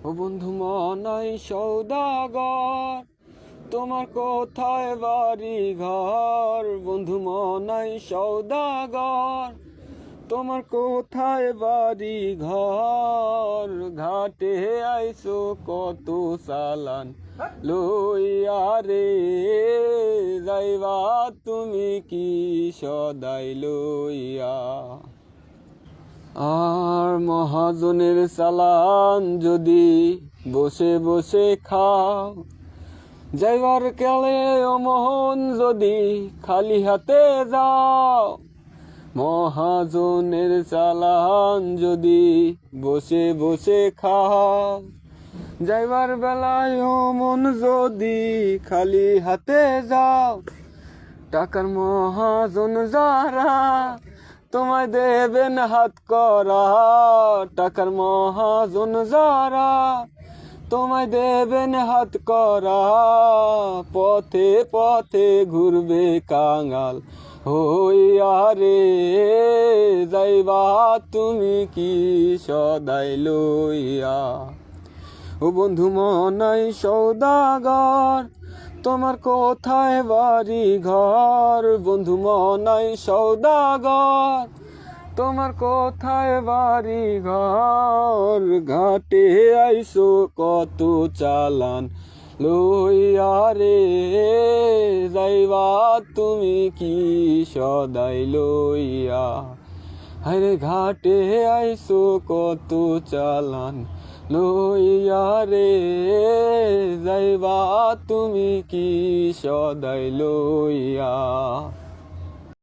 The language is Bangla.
ও বন্ধু মনাই সৌদাগর, তোমার কোথায় বাড়ি ঘর? বন্ধু মনাই সৌদাগর, তোমার কোথায় বাড়ি ঘর? ঘাটে আইসো কত চালান লইয়া রে, যাইবা তুমি কি সদাই লইয়া? আর মহাজনের চালান যদি বসে বসে খাও, যাইবার কালে অমোহন যদি খালি হাতে যাও। মহাজনের চালান যদি বসে বসে খাও, যাইবার বেলায় মন যদি খালি হাতে যাও। টাকার মহাজন যারা তোমায় দেবেন হাত করা, টাকার মহাজন যারা তোমায় দেবেন হাত করা। পথে পথে ঘুরবে কাঙাল হইয়া রে, যাইবা তুমি কি সদাই লইয়া? ও বন্ধু মনাই সৌদাগর, তোমার কোথায় বাড়ি ঘর? বন্ধু মনাই সৌদাগর, তোমার কোথায় বাড়ি ঘর? ঘাটে আইসো কত চালান লইয়া রে, যাইবা তুমি কি সদাই লইয়া? আরে ঘাটে আইসো কত চালান লইয়া রে, যাইবা তুমি কি সদাই লইয়া?